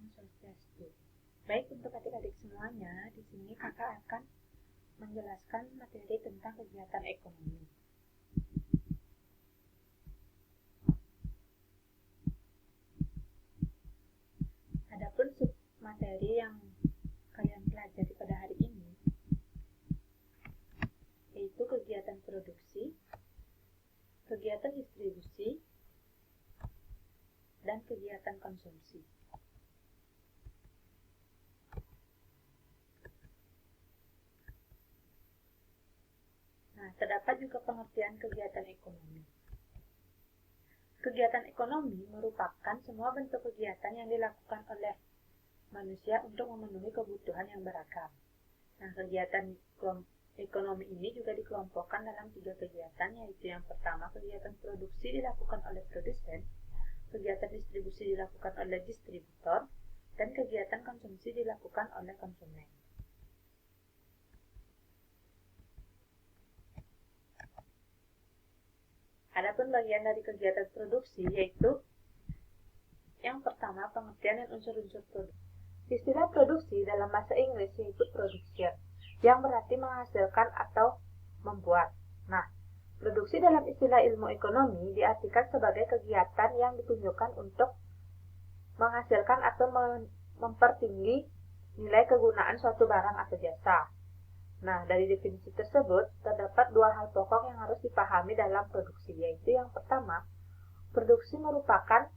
Om Swastiastu. Baik, untuk adik-adik semuanya, di sini kakak akan menjelaskan materi tentang kegiatan ekonomi. Adapun sub materi yang kalian pelajari pada hari ini yaitu kegiatan produksi, kegiatan distribusi, dan kegiatan konsumsi. Nah, terdapat juga pengertian kegiatan ekonomi. Kegiatan ekonomi merupakan semua bentuk kegiatan yang dilakukan oleh manusia untuk memenuhi kebutuhan yang beragam. Nah, kegiatan ekonomi ini juga dikelompokkan dalam 3 kegiatan, yaitu yang pertama, kegiatan produksi dilakukan oleh produsen, kegiatan distribusi dilakukan oleh distributor, dan kegiatan konsumsi dilakukan oleh konsumen. Adapun bagian dari kegiatan produksi yaitu yang pertama, pengertian dan unsur-unsur produksi. Istilah produksi dalam bahasa Inggris yaitu production, yang berarti menghasilkan atau membuat. Nah, produksi dalam istilah ilmu ekonomi diartikan sebagai kegiatan yang ditunjukkan untuk menghasilkan atau mempertinggi nilai kegunaan suatu barang atau jasa. Nah, dari definisi tersebut, terdapat 2 hal pokok yang harus dipahami dalam produksi, yaitu yang pertama, produksi merupakan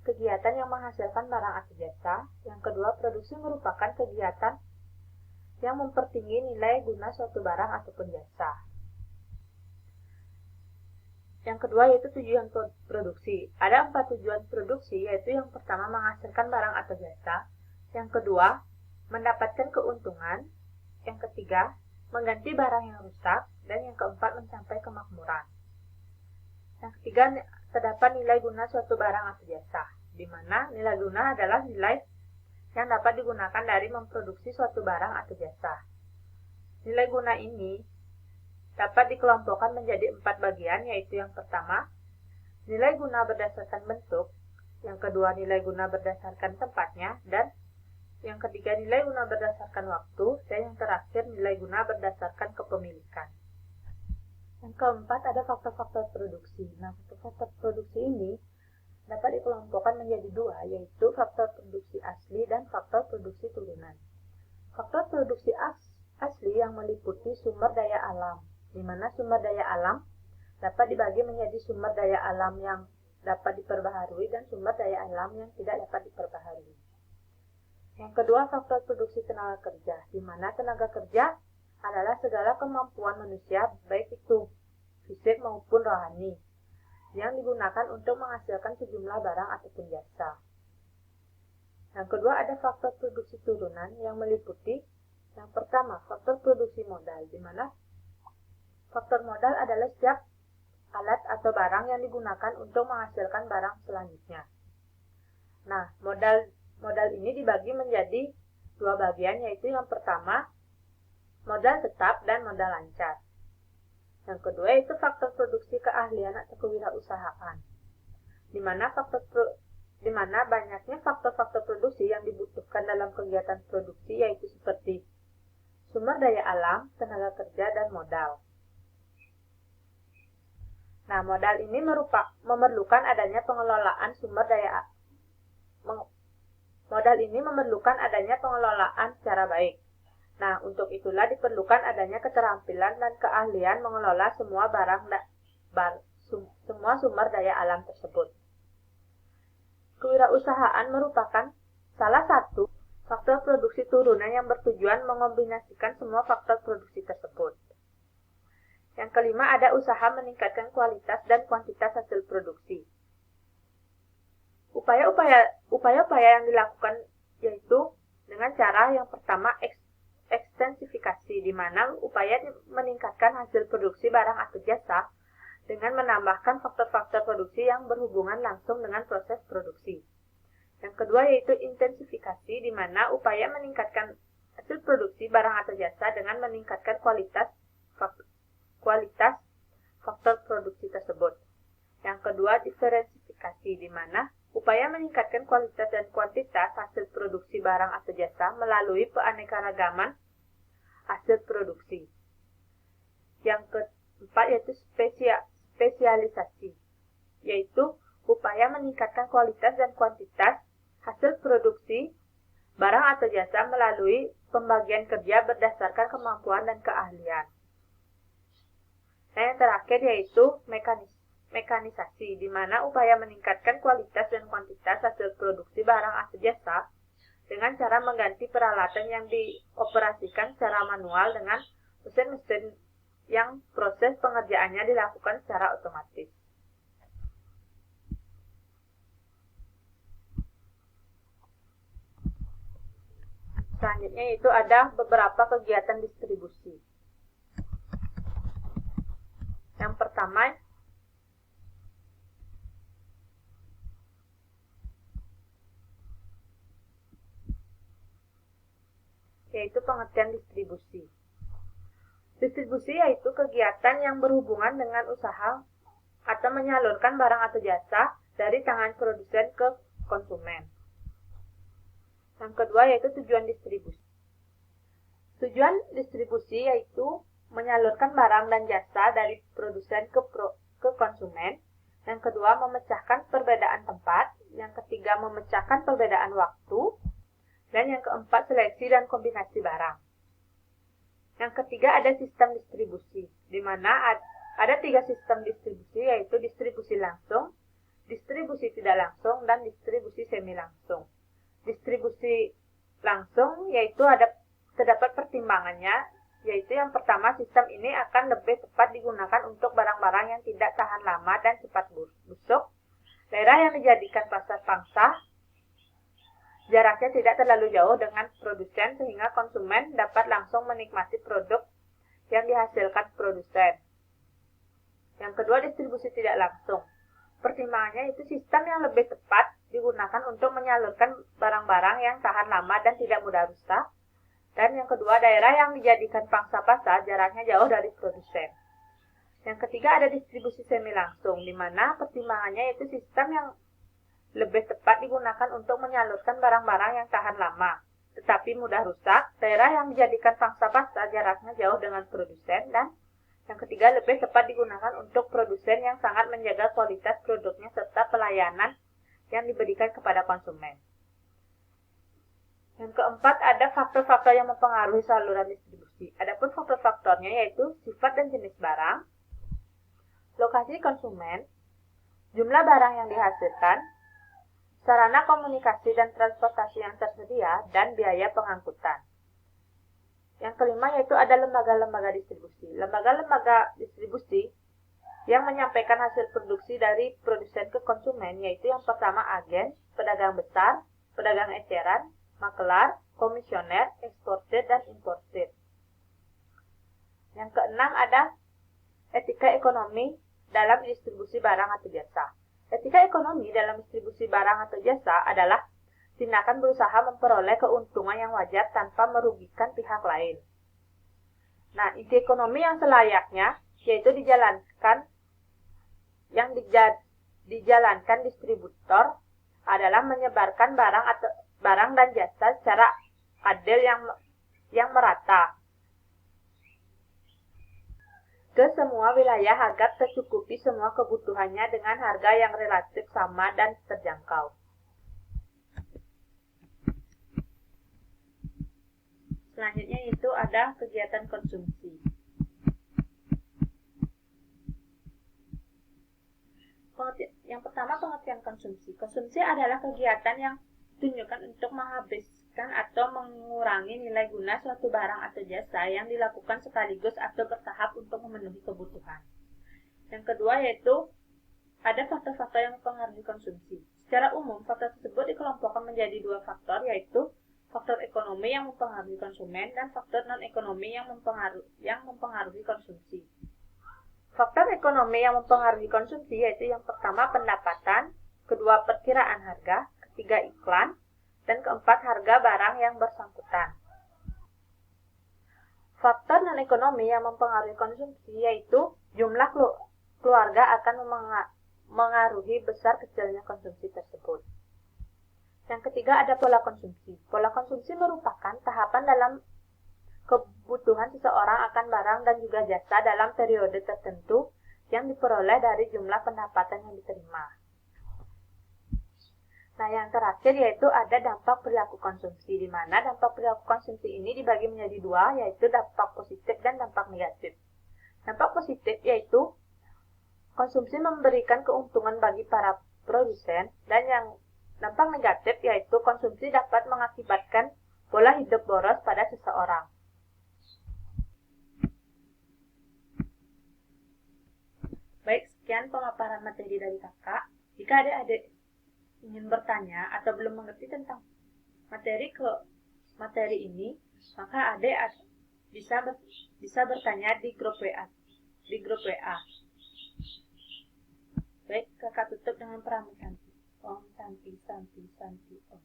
kegiatan yang menghasilkan barang atau jasa. Yang kedua, produksi merupakan kegiatan yang mempertinggi nilai guna suatu barang ataupun jasa. Yang kedua yaitu tujuan produksi. Ada 4 tujuan produksi, yaitu yang pertama, menghasilkan barang atau jasa. Yang kedua, mendapatkan keuntungan. Yang ketiga, mengganti barang yang rusak. Dan yang keempat, mencapai kemakmuran. Yang ketiga, terdapat nilai guna suatu barang atau jasa, di mana nilai guna adalah nilai yang dapat digunakan dari memproduksi suatu barang atau jasa. Nilai guna ini dapat dikelompokkan menjadi 4 bagian, yaitu yang pertama, nilai guna berdasarkan bentuk, yang kedua, nilai guna berdasarkan tempatnya, dan yang ketiga, nilai guna berdasarkan waktu, dan yang terakhir, nilai guna berdasarkan kepemilikan. Yang keempat, ada faktor-faktor produksi. Nah, faktor produksi ini dapat dikelompokkan menjadi 2, yaitu faktor produksi asli dan faktor produksi turunan. Faktor produksi asli yang meliputi sumber daya alam, di mana sumber daya alam dapat dibagi menjadi sumber daya alam yang dapat diperbaharui dan sumber daya alam yang tidak dapat diperbaharui. Yang kedua, faktor produksi tenaga kerja, di mana tenaga kerja adalah segala kemampuan manusia, baik itu fisik maupun rohani, yang digunakan untuk menghasilkan sejumlah barang ataupun jasa. Yang kedua, ada faktor produksi turunan yang meliputi yang pertama, faktor produksi modal, di mana faktor modal adalah setiap alat atau barang yang digunakan untuk menghasilkan barang selanjutnya. Nah, modal ini dibagi menjadi 2 bagian, yaitu yang pertama, modal tetap dan modal lancar. Yang kedua yaitu faktor produksi keahlian atau kewirausahaan, di mana banyaknya faktor-faktor produksi yang dibutuhkan dalam kegiatan produksi, yaitu seperti sumber daya alam, tenaga kerja, dan modal. Nah, modal ini memerlukan adanya pengelolaan sumber daya. Modal ini memerlukan adanya pengelolaan secara baik. Nah, untuk itulah diperlukan adanya keterampilan dan keahlian mengelola semua semua sumber daya alam tersebut. Kewirausahaan merupakan salah satu faktor produksi turunan yang bertujuan mengombinasikan semua faktor produksi tersebut. Yang kelima, ada usaha meningkatkan kualitas dan kuantitas hasil produksi. Upaya-upaya yang dilakukan yaitu dengan cara yang pertama, ekstensifikasi, di mana upaya meningkatkan hasil produksi barang atau jasa dengan menambahkan faktor-faktor produksi yang berhubungan langsung dengan proses produksi. Yang kedua yaitu intensifikasi, di mana upaya meningkatkan hasil produksi barang atau jasa dengan meningkatkan kualitas faktor produksi tersebut. Yang kedua, diferensifikasi, di mana Upaya meningkatkan kualitas dan kuantitas hasil produksi barang atau jasa melalui keanekaragaman hasil produksi. Yang keempat yaitu spesialisasi, yaitu upaya meningkatkan kualitas dan kuantitas hasil produksi barang atau jasa melalui pembagian kerja berdasarkan kemampuan dan keahlian. Dan yang terakhir yaitu mekanisasi, di mana upaya meningkatkan kualitas dan kuantitas hasil produksi barang atau jasa dengan cara mengganti peralatan yang dioperasikan secara manual dengan mesin-mesin yang proses pengerjaannya dilakukan secara otomatis. Selanjutnya itu ada beberapa kegiatan distribusi. Yang pertama yaitu pengertian distribusi. Distribusi yaitu kegiatan yang berhubungan dengan usaha atau menyalurkan barang atau jasa dari tangan produsen ke konsumen. Yang kedua yaitu tujuan distribusi. Tujuan distribusi yaitu menyalurkan barang dan jasa dari produsen ke konsumen. Yang kedua, memecahkan perbedaan tempat. Yang ketiga, memecahkan perbedaan waktu. Dan yang keempat, seleksi dan kombinasi barang. Yang ketiga, ada sistem distribusi, di mana ada 3 sistem distribusi, yaitu distribusi langsung, distribusi tidak langsung, dan distribusi semi langsung. Distribusi langsung yaitu terdapat pertimbangannya, yaitu yang pertama, sistem ini akan lebih tepat digunakan untuk barang-barang yang tidak tahan lama dan cepat busuk. Daerah yang dijadikan pasar pangsa, jaraknya tidak terlalu jauh dengan produsen sehingga konsumen dapat langsung menikmati produk yang dihasilkan produsen. Yang kedua, distribusi tidak langsung. Pertimbangannya itu sistem yang lebih tepat digunakan untuk menyalurkan barang-barang yang tahan lama dan tidak mudah rusak. Dan yang kedua, daerah yang dijadikan pangsa pasar jaraknya jauh dari produsen. Yang ketiga, ada distribusi semi langsung, di mana pertimbangannya itu sistem yang lebih tepat digunakan untuk menyalurkan barang-barang yang tahan lama, tetapi mudah rusak, daerah yang dijadikan pangsa pasar jaraknya jauh dengan produsen, dan yang ketiga lebih tepat digunakan untuk produsen yang sangat menjaga kualitas produknya serta pelayanan yang diberikan kepada konsumen. Yang keempat, ada faktor-faktor yang mempengaruhi saluran distribusi. Adapun faktor-faktornya yaitu sifat dan jenis barang, lokasi konsumen, jumlah barang yang dihasilkan, sarana komunikasi dan transportasi yang tersedia, dan biaya pengangkutan. Yang kelima yaitu ada lembaga-lembaga distribusi. Lembaga-lembaga distribusi yang menyampaikan hasil produksi dari produsen ke konsumen, yaitu yang pertama agen, pedagang besar, pedagang eceran, makelar, komisioner, eksportir, dan importir. Yang keenam ada etika ekonomi dalam distribusi barang atau jasa. Etika ekonomi dalam distribusi barang atau jasa adalah tindakan berusaha memperoleh keuntungan yang wajar tanpa merugikan pihak lain. Nah, ide ekonomi yang selayaknya yaitu dijalankan distributor adalah menyebarkan barang dan jasa secara adil yang merata ke semua wilayah agar tercukupi semua kebutuhannya dengan harga yang relatif sama dan terjangkau. Selanjutnya itu ada kegiatan konsumsi. Yang pertama, pengertian konsumsi. Konsumsi adalah kegiatan yang ditunjukkan untuk menghabiskan atau mengurangi nilai guna suatu barang atau jasa yang dilakukan sekaligus atau bertahap untuk memenuhi kebutuhan. Yang kedua yaitu ada faktor-faktor yang mempengaruhi konsumsi. Secara umum, faktor tersebut dikelompokkan menjadi 2 faktor, yaitu faktor ekonomi yang mempengaruhi konsumen dan faktor non-ekonomi yang mempengaruhi konsumsi. Faktor ekonomi yang mempengaruhi konsumsi yaitu yang pertama pendapatan, kedua perkiraan harga, ketiga iklan, dan keempat harga barang yang bersangkutan. Faktor non-ekonomi yang mempengaruhi konsumsi yaitu jumlah keluarga akan mengaruhi besar kecilnya konsumsi tersebut. Yang ketiga ada pola konsumsi. Pola konsumsi merupakan tahapan dalam kebutuhan seseorang akan barang dan juga jasa dalam periode tertentu yang diperoleh dari jumlah pendapatan yang diterima. Nah, yang terakhir yaitu ada dampak perilaku konsumsi, di mana dampak perilaku konsumsi ini dibagi menjadi dua, yaitu dampak positif dan dampak negatif. Dampak positif yaitu konsumsi memberikan keuntungan bagi para produsen, dan yang dampak negatif yaitu konsumsi dapat mengakibatkan pola hidup boros pada seseorang. Baik, sekian pemaparan materi dari kakak. Jika adik-adik ingin bertanya atau belum mengerti tentang materi ini, maka adik bisa bertanya di grup WA. Baik, kakak tutup dengan pramila. Om Santi Santi Santi Om.